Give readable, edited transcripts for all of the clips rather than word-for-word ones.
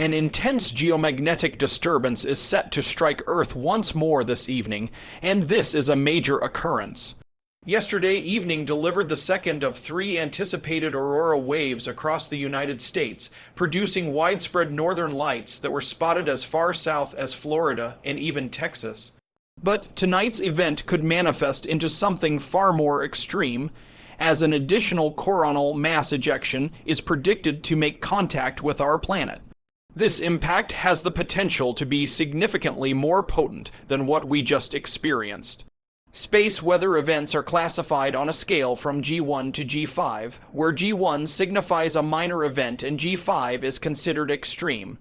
An intense geomagnetic disturbance is set to strike Earth once more this evening, and this is a major occurrence. Yesterday evening delivered the second of 3 anticipated aurora waves across the United States, producing widespread northern lights that were spotted as far south as Florida and even Texas. But tonight's event could manifest into something far more extreme, as an additional coronal mass ejection is predicted to make contact with our planet. This impact has the potential to be significantly more potent than what we just experienced. Space weather events are classified on a scale from G1 to G5, where G1 signifies a minor event and G5 is considered extreme.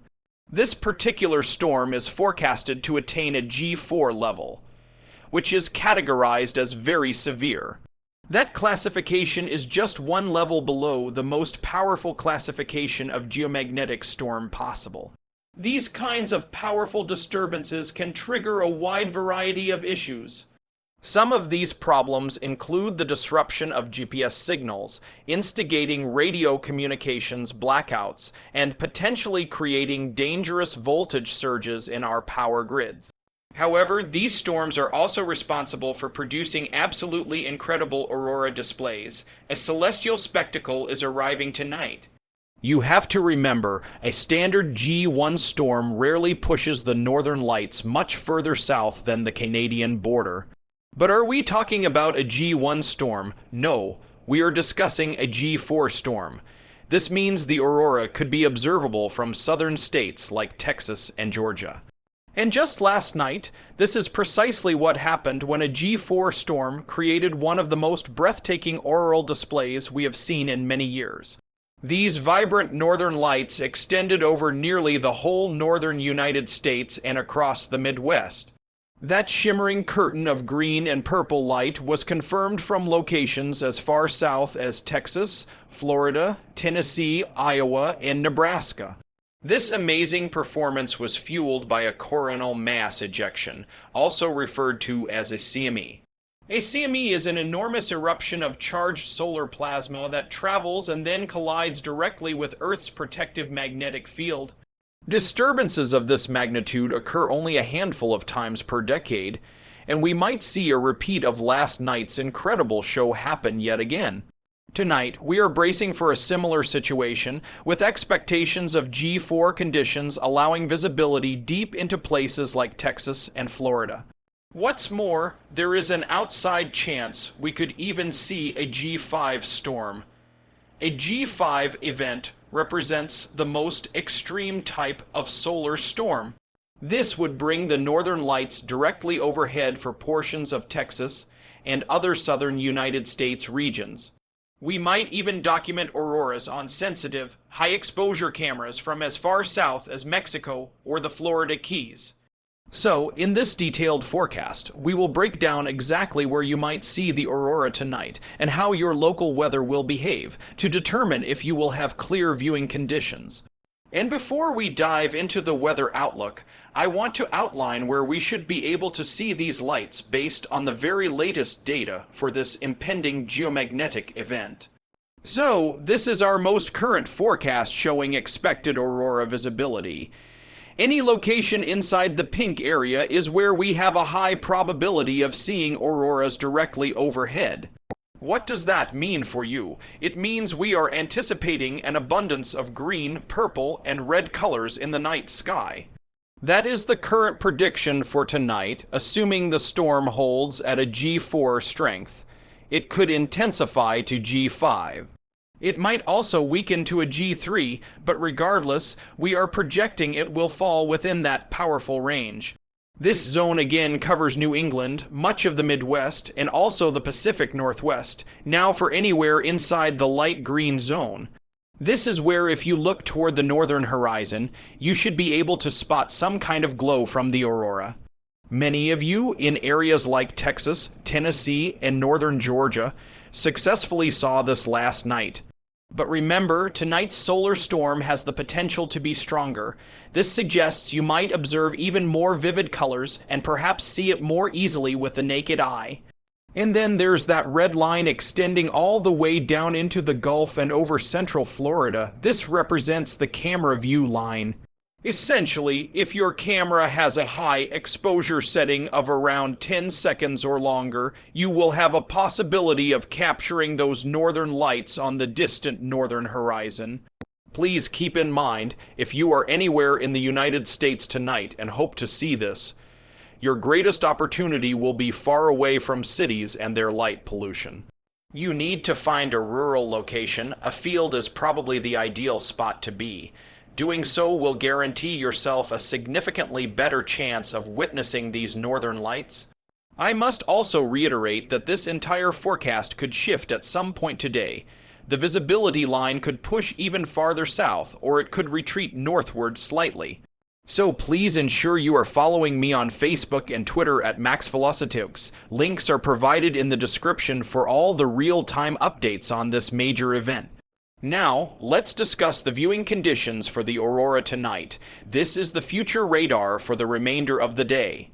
This particular storm is forecasted to attain a G4 level, which is categorized as very severe. That classification is just one level below the most powerful classification of geomagnetic storm possible. These kinds of powerful disturbances can trigger a wide variety of issues. Some of these problems include the disruption of GPS signals, instigating radio communications blackouts, and potentially creating dangerous voltage surges in our power grids. However, these storms are also responsible for producing absolutely incredible aurora displays. A celestial spectacle is arriving tonight. You have to remember, a standard G1 storm rarely pushes the northern lights much further south than the Canadian border. But are we talking about a G1 storm? No, we are discussing a G4 storm. This means the aurora could be observable from southern states like Texas and Georgia. And just last night, this is precisely what happened when a G4 storm created one of the most breathtaking auroral displays we have seen in many years. These vibrant northern lights extended over nearly the whole northern United States and across the Midwest. That shimmering curtain of green and purple light was confirmed from locations as far south as Texas, Florida, Tennessee, Iowa, and Nebraska. This amazing performance was fueled by a coronal mass ejection, also referred to as a CME. A CME is an enormous eruption of charged solar plasma that travels and then collides directly with Earth's protective magnetic field. Disturbances of this magnitude occur only a handful of times per decade, and we might see a repeat of last night's incredible show happen yet again. Tonight, we are bracing for a similar situation, with expectations of G4 conditions allowing visibility deep into places like Texas and Florida. What's more, there is an outside chance we could even see a G5 storm. A G5 event represents the most extreme type of solar storm. This would bring the northern lights directly overhead for portions of Texas and other southern United States regions. We might even document auroras on sensitive, high-exposure cameras from as far south as Mexico or the Florida Keys. So, in this detailed forecast, we will break down exactly where you might see the aurora tonight and how your local weather will behave to determine if you will have clear viewing conditions. And before we dive into the weather outlook, I want to outline where we should be able to see these lights based on the very latest data for this impending geomagnetic event. So, this is our most current forecast showing expected aurora visibility. Any location inside the pink area is where we have a high probability of seeing auroras directly overhead. What does that mean for you? It means we are anticipating an abundance of green, purple, and red colors in the night sky. That is the current prediction for tonight, assuming the storm holds at a G4 strength. It could intensify to G5. It might also weaken to a G3, but regardless, we are projecting it will fall within that powerful range. This zone again covers New England, much of the Midwest, and also the Pacific Northwest, now for anywhere inside the light green zone. This is where, if you look toward the northern horizon, you should be able to spot some kind of glow from the aurora. Many of you in areas like Texas, Tennessee, and northern Georgia successfully saw this last night. But remember, tonight's solar storm has the potential to be stronger. This suggests you might observe even more vivid colors and perhaps see it more easily with the naked eye. And then there's that red line extending all the way down into the Gulf and over central Florida. This represents the camera view line. Essentially, if your camera has a high exposure setting of around 10 seconds or longer, you will have a possibility of capturing those northern lights on the distant northern horizon. Please keep in mind, if you are anywhere in the United States tonight and hope to see this, your greatest opportunity will be far away from cities and their light pollution. You need to find a rural location. A field is probably the ideal spot to be. Doing so will guarantee yourself a significantly better chance of witnessing these northern lights. I must also reiterate that this entire forecast could shift at some point today. The visibility line could push even farther south, or it could retreat northward slightly. So please ensure you are following me on Facebook and Twitter at MaxVelociteux. Links are provided in the description for all the real-time updates on this major event. Now, let's discuss the viewing conditions for the Aurora tonight. This is the future radar for the remainder of the day.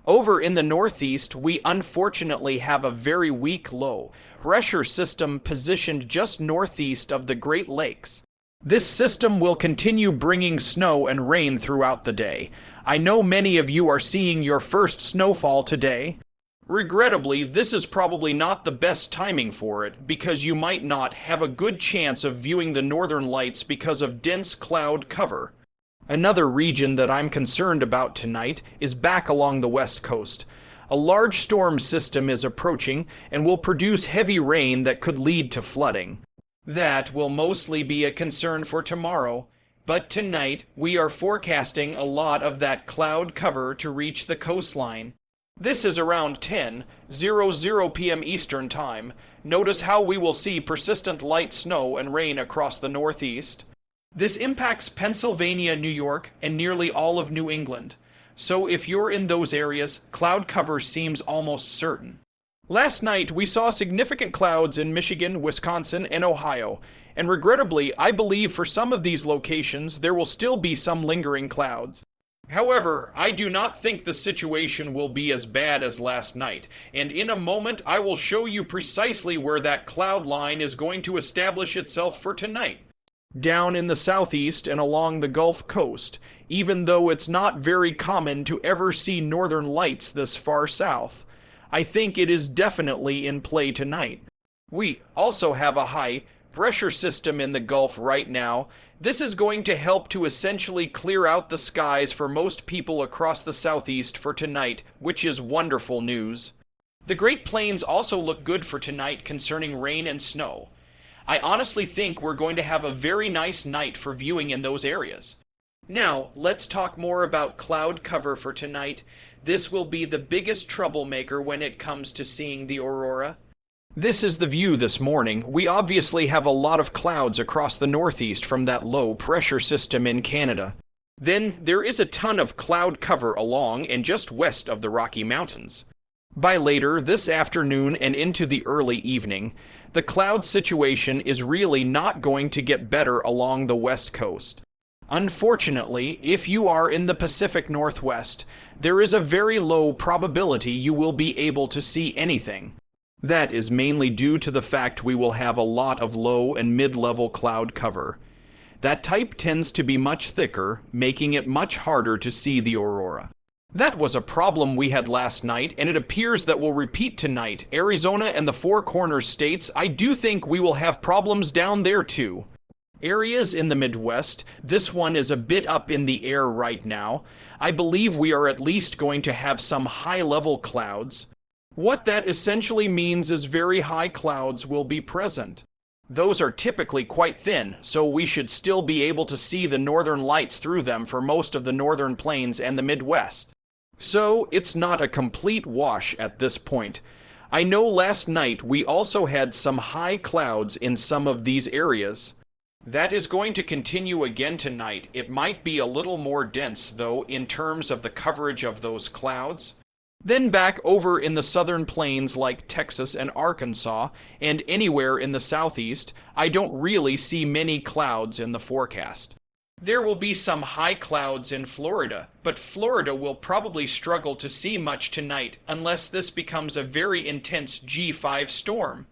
Over in the northeast, we unfortunately have a very weak low pressure system positioned just northeast of the Great Lakes. This system will continue bringing snow and rain throughout the day. I know many of you are seeing your first snowfall today. Regrettably, this is probably not the best timing for it, because you might not have a good chance of viewing the northern lights because of dense cloud cover. Another region that I'm concerned about tonight is back along the west coast. A large storm system is approaching and will produce heavy rain that could lead to flooding. That will mostly be a concern for tomorrow, but tonight we are forecasting a lot of that cloud cover to reach the coastline. This is around 10:00 p.m. Eastern Time. Notice how we will see persistent light snow and rain across the northeast. This impacts Pennsylvania, New York, and nearly all of New England. So if you're in those areas, cloud cover seems almost certain. Last night, we saw significant clouds in Michigan, Wisconsin, and Ohio, and regrettably, I believe for some of these locations, there will still be some lingering clouds. However, I do not think the situation will be as bad as last night, and in a moment I will show you precisely where that cloud line is going to establish itself for tonight. Down in the southeast and along the Gulf Coast, even though it's not very common to ever see northern lights this far south, I think it is definitely in play tonight. We also have a high pressure system in the Gulf right now. This is going to help to essentially clear out the skies for most people across the southeast for tonight, which is wonderful news. The Great Plains also look good for tonight concerning rain and snow. I honestly think we're going to have a very nice night for viewing in those areas. Now, let's talk more about cloud cover for tonight. This will be the biggest troublemaker when it comes to seeing the aurora. This is the view this morning. We obviously have a lot of clouds across the northeast from that low pressure system in Canada. Then there is a ton of cloud cover along and just west of the Rocky Mountains. By later this afternoon and into the early evening, the cloud situation is really not going to get better along the west coast. Unfortunately, if you are in the Pacific Northwest, there is a very low probability you will be able to see anything. That is mainly due to the fact we will have a lot of low and mid-level cloud cover. That type tends to be much thicker, making it much harder to see the aurora. That was a problem we had last night, and it appears that will repeat tonight. Arizona and the Four Corners states, I do think we will have problems down there too. Areas in the Midwest, this one is a bit up in the air right now. I believe we are at least going to have some high-level clouds. What that essentially means is very high clouds will be present. Those are typically quite thin, so we should still be able to see the northern lights through them for most of the northern plains and the Midwest. So it's not a complete wash at this point. I know last night we also had some high clouds in some of these areas. That is going to continue again tonight. It might be a little more dense, though, in terms of the coverage of those clouds. Then back over in the southern plains like Texas and Arkansas, and anywhere in the southeast, I don't really see many clouds in the forecast. There will be some high clouds in Florida, but Florida will probably struggle to see much tonight unless this becomes a very intense G5 storm.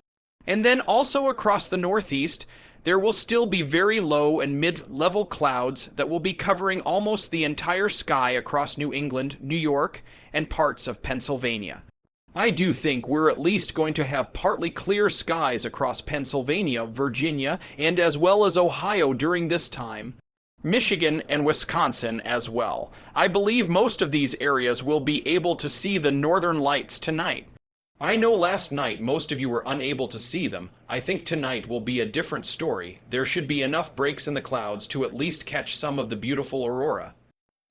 And then also across the northeast, There will still be very low and mid-level clouds that will be covering almost the entire sky across New England, New York, and parts of Pennsylvania. I do think we're at least going to have partly clear skies across Pennsylvania, Virginia, and as well as Ohio during this time. Michigan and Wisconsin as well. I believe most of these areas will be able to see the northern lights tonight. I know last night most of you were unable to see them. I think tonight will be a different story. There should be enough breaks in the clouds to at least catch some of the beautiful aurora.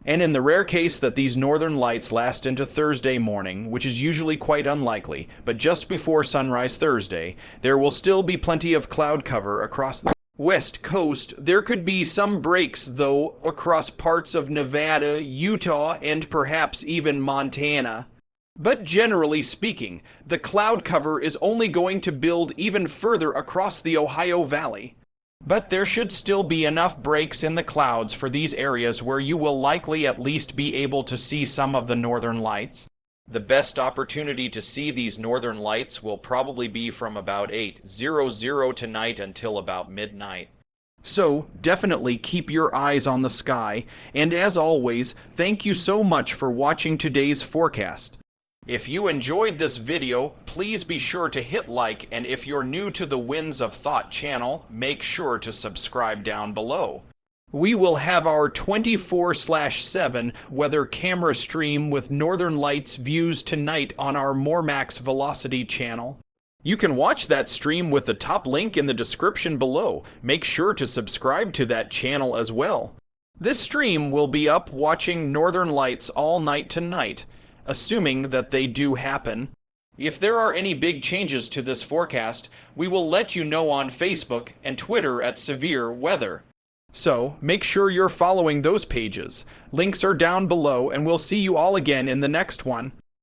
And in the rare case that these northern lights last into Thursday morning, which is usually quite unlikely, but just before sunrise Thursday, there will still be plenty of cloud cover across the West Coast. There could be some breaks, though, across parts of Nevada, Utah, and perhaps even Montana. But generally speaking, the cloud cover is only going to build even further across the Ohio Valley. But there should still be enough breaks in the clouds for these areas where you will likely at least be able to see some of the northern lights. The best opportunity to see these northern lights will probably be from about 8:00 tonight until about midnight. So, definitely keep your eyes on the sky, and as always, thank you so much for watching today's forecast. If you enjoyed this video, please be sure to hit like, and if you're new to the Winds of Thought channel, make sure to subscribe down below. We will have our 24/7 weather camera stream with northern lights views tonight on our Mormax Velocity channel. You can watch that stream with the top link in the description below. Make sure to subscribe to that channel as well. This stream will be up watching northern lights all night tonight, assuming that they do happen. If there are any big changes to this forecast, we will let you know on Facebook and Twitter at Severe Weather. So, make sure you're following those pages. Links are down below, and we'll see you all again in the next one.